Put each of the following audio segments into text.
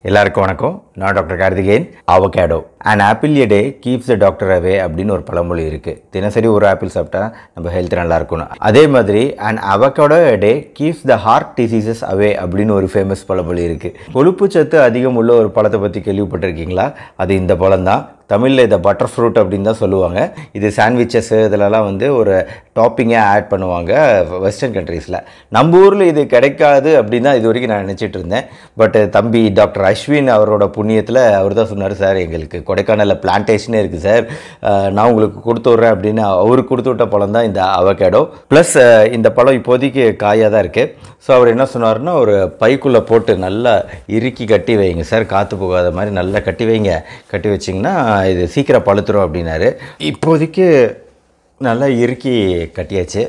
எல்லாருக்கும் வணக்கம். நான் doctor Karthikeyan. Avocado an apple a day keeps the doctor away அப்படின்னு ஒரு பழமொழி இருக்குது. தினசரி ஒரு ஆப்பிள் சாப்பிட்டா நம்ம ஹெல்த் நல்லா இருக்கணும். அதே மாதிரி an avocado a day keeps the heart diseases away அப்படின்னு ஒரு ஃபேமஸ் பழமொழி இருக்குது. கொழுப்பு சத்து அதிகம் உள்ள ஒரு பழத்தை பற்றி கேள்விப்பட்டிருக்கீங்களா? அது இந்த பழம் தான். தமிழில் இதை பட்டர் ஃப்ரூட் அப்படின்னு தான் சொல்லுவாங்க. இது சாண்ட்விச்சஸ்ஸு இதிலலாம் வந்து ஒரு டாப்பிங்காக ஆட் பண்ணுவாங்க வெஸ்டர்ன் கண்ட்ரீஸில். நம்ம ஊரில் இது கிடைக்காது அப்படின்னு தான் இது வரைக்கும் நான் நினச்சிட்டு இருந்தேன். பட் தம்பி டாக்டர் அஸ்வின் அவரோட புண்ணியத்தில் அவர் தான் சொன்னார், சார் எங்களுக்கு கொடைக்கானலில் பிளான்டேஷனே இருக்குது சார், நான் உங்களுக்கு கொடுத்து விட்றேன் அப்படின்னு அவருக்கு கொடுத்து விட்ட பழம் தான் இந்த அவகேடோ. ப்ளஸ் இந்த பழம் இப்போதைக்கு காயாக தான் இருக்குது. ஸோ அவர் என்ன சொன்னார்னா, ஒரு பைக்குள்ளே போட்டு நல்லா இறுக்கி கட்டி வைங்க சார், காற்று போகாத மாதிரி நல்லா கட்டி வைங்க, கட்டி வச்சிங்கன்னா இது சீக்கிரம் பழுத்துரும் அப்படின்னாரு. இப்போதைக்கு நல்லா இறுக்கி கட்டியாச்சு.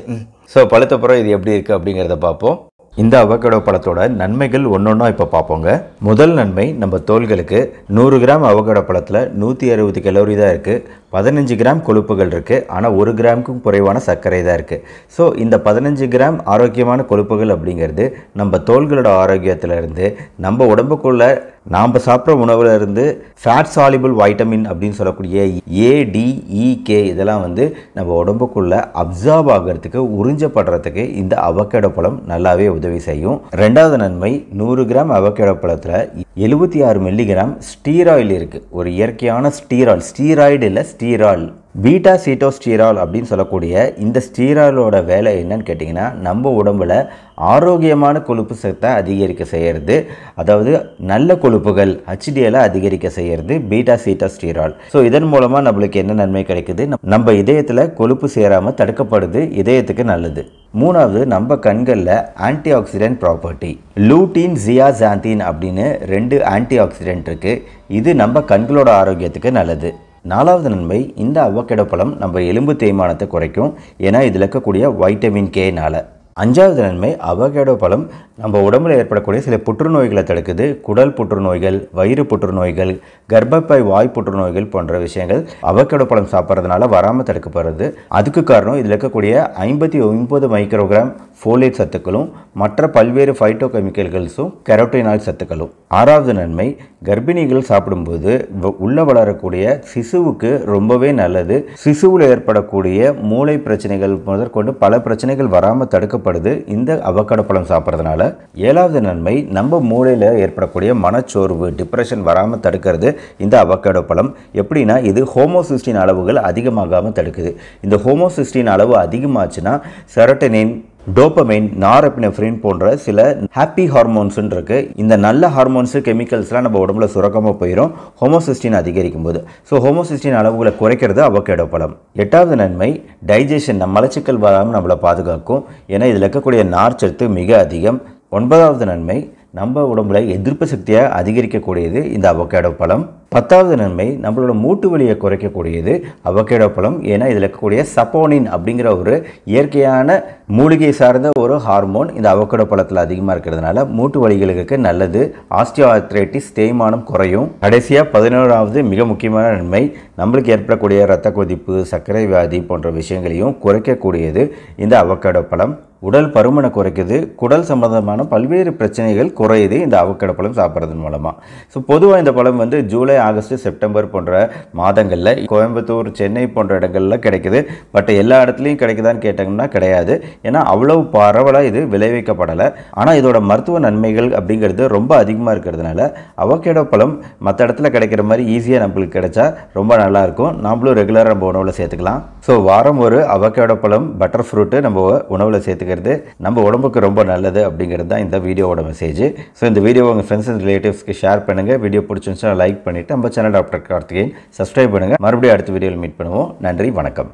ஸோ பழுத்தப்புறம் இது எப்படி இருக்குது அப்படிங்கிறத பார்ப்போம். இந்த அவகேடோ பழத்தோட நன்மைகள் ஒன்றொன்னா இப்போ பார்ப்போங்க. முதல் நன்மை, நம்ம தோள்களுக்கு 100 கிராம் அவகேடோ பழத்தில் 160 கலோரி தான் இருக்குது. 15 கிராம் கொழுப்புகள் இருக்குது. ஆனால் 1 கிராமுக்கும் குறைவான சர்க்கரை தான் இருக்குது. ஸோ இந்த 15 கிராம் ஆரோக்கியமான கொழுப்புகள் அப்படிங்கிறது நம்ம தோள்களோட ஆரோக்கியத்திலேருந்து நம்ம உடம்புக்குள்ள நாம் சாப்பிட்ற உணவில் இருந்து ஃபேட் சாலிபிள் வைட்டமின் அப்படின்னு சொல்லக்கூடிய ADEK இதெல்லாம் வந்து நம்ம உடம்புக்குள்ள அப்சார்ப் ஆகிறதுக்கு உறிஞ்சப்படுறதுக்கு இந்த அவகேடோ பழம் நல்லாவே உதவி செய்யும். ரெண்டாவது நன்மை, 100 கிராம் அவகேடோ பழத்தில் 76 மில்லிகிராம் ஸ்டீராய்டு இருக்குது. ஒரு இயற்கையான ஸ்டீராய்டு இல்லை, ஸ்டீரால் பீட்டா சீட்டோஸ்டீரால் அப்படின்னு சொல்லக்கூடிய இந்த ஸ்டீராலோட வேலை என்னன்னு கேட்டிங்கன்னா, நம்ம உடம்புல ஆரோக்கியமான கொழுப்பு சத்தை அதிகரிக்க செய்கிறது. அதாவது நல்ல கொழுப்புகள் HDL அதிகரிக்க செய்கிறது பீட்டா சீட்டோஸ்டீரால். ஸோ இதன் மூலமாக நம்மளுக்கு என்ன நன்மை கிடைக்குது? நம்ம இதயத்தில் கொழுப்பு சேராமல் தடுக்கப்படுது, இதயத்துக்கு நல்லது. மூணாவது, நம்ம கண்களில் ஆன்டி ஆக்சிடென்ட் ப்ராப்பர்ட்டி லூட்டீன் ஜியாசாந்தின் அப்படின்னு 2 ஆன்டி ஆக்சிடென்ட் இருக்குது. இது நம்ம கண்களோட ஆரோக்கியத்துக்கு நல்லது. நாலாவது நன்மை, இந்த அவகேடோ பழம் நம்ம எலும்பு தேய்மானத்தை குறைக்கும், ஏன்னா இதில் இருக்கக்கூடிய வைட்டமின் K-னால. அஞ்சாவது நன்மை, அவகேடோ பழம் நம்ம உடம்புல ஏற்படக்கூடிய சில புற்றுநோய்களை தடுக்குது. குடல் புற்றுநோய்கள், வயிறு புற்றுநோய்கள், கர்ப்பப்பை வாய் புற்றுநோய்கள் போன்ற விஷயங்கள் அவகேடோ பழம் சாப்பிட்றதுனால வராமல் தடுக்கப்படுறது. அதுக்கு காரணம் இதில் இருக்கக்கூடிய 59 மைக்ரோகிராம் ஃபோலேட் சத்துக்களும் மற்ற பல்வேறு ஃபைட்டோ கெமிக்கல்ஸும் கெரோட்டினாய்டு சத்துக்களும். ஆறாவது நன்மை, கர்ப்பிணிகள் சாப்பிடும்போது உள்ள வளரக்கூடிய சிசுவுக்கு ரொம்பவே நல்லது. சிசுவில் ஏற்படக்கூடிய மூளை பிரச்சனைகள் முதற்கொண்டு பல பிரச்சனைகள் வராமல் தடுக்கப்படுது இந்த அவகேடோ பழம் சாப்பிட்றதுனால. ஏழாவது நன்மை, நம்ம மூளையில் ஏற்படக்கூடிய மனச்சோர்வு, டிப்ரெஷன் வராமல் தடுக்கிறது இந்த அவகேடோ பழம். எப்படின்னா, இது ஹோமோசிஸ்டின் அளவுகள் அதிகமாகாமல் தடுக்குது. இந்த ஹோமோசிஸ்டின் அளவு அதிகமாச்சுன்னா செரோட்டோனின், டோபமைன், நாரெப்னெஃப்ரின் போன்ற சில ஹாப்பி ஹார்மோன்ஸ் இருக்கு. இந்த நல்ல ஹார்மோன்ஸ் கெமிக்கல்ஸ்லாம் நம்ம உடம்புல சுரக்காம போயிடும் ஹோமோசிஸ்டின் அதிகரிக்கும் போது. ஸோ ஹோமோசிஸ்டின் அளவுகளை குறைக்கிறது அவகேடோ பழம். எட்டாவது நன்மை, டைஜஷன், மலச்சிக்கல் வராமல் நம்மளை பாதுகாக்கும், ஏன்னா இதில் இருக்கக்கூடிய நார்ச்சத்து மிக அதிகம். ஒன்பதாவது நன்மை, நம்ம உடம்புல எதிர்ப்பு சக்தியை அதிகரிக்கக்கூடியது இந்த அவகேடோ பழம். பத்தாவது நன்மை, நம்மளோட மூட்டு வலியை குறைக்கக்கூடியது அவகேடோ பழம், ஏன்னா இதில் இருக்கக்கூடிய சப்போனின் அப்படிங்கிற ஒரு இயற்கையான மூலிகை சார்ந்த ஒரு ஹார்மோன் இந்த அவகேடோ பழத்தில் அதிகமாக இருக்கிறதுனால மூட்டு வலிகளுக்கு நல்லது. ஆஸ்டியோஆர்த்ரைட்டிஸ், தேய்மானம் குறையும். கடைசியாக 11வது மிக முக்கியமான நன்மை, நம்மளுக்கு ஏற்படக்கூடிய இரத்த கொதிப்பு, சர்க்கரை வியாதி போன்ற விஷயங்களையும் குறைக்கக்கூடியது இந்த அவகேடோ பழம். உடல் பருமனை குறைக்குது. குடல் சம்பந்தமான பல்வேறு பிரச்சனைகள் குறையுது இந்த அவகேடோ பழம் சாப்பிட்றதன் மூலமாக. ஸோ பொதுவாக இந்த பழம் வந்து ஜூலை, ஆகஸ்ட், செப்டம்பர் போன்ற மாதங்களில் கோயம்புத்தூர், சென்னை போன்ற இடங்களில் கிடைக்குது. பட் எல்லா இடத்துலையும் கிடைக்குதான்னு கேட்டாங்கன்னா கிடையாது, ஏன்னா அவ்வளவு பரவலாக இது விளைவிக்கப்படலை. ஆனால் இதோட மருத்துவ நன்மைகள் அப்படிங்கிறது ரொம்ப அதிகமாக இருக்கிறதுனால அவகேடோ பழம் மற்ற இடத்துல கிடைக்கிற மாதிரி ஈஸியாக நம்மளுக்கு கிடைச்சா ரொம்ப நல்லாயிருக்கும். நம்மளும் ரெகுலராக நம்ம உணவில் சேர்த்துக்கலாம். ஸோ வாரம் ஒரு அவகேடோ பழம், பட்டர் ஃப்ரூட்டு நம்ம உணவில் சேர்த்துக்கிறது நம்ம உடம்புக்கு ரொம்ப நல்லது அப்படிங்கிறது தான் இந்த வீடியோவோட மெசேஜ். ஸோ இந்த வீடியோ உங்கள் ஃப்ரெண்ட்ஸ் அண்ட் ரிலேட்டிவ்ஸ்க்கு ஷேர் பண்ணுங்கள். வீடியோ பிடிச்சிருந்துச்சுன்னா லைக் பண்ணிவிட்டு நம்ம சேனல் டாக்டர் கார்த்திகேயன் சப்ஸ்கிரைப் பண்ணுங்கள். மறுபடியும் அடுத்த வீடியோவில் மீட் பண்ணுவோம். நன்றி, வணக்கம்.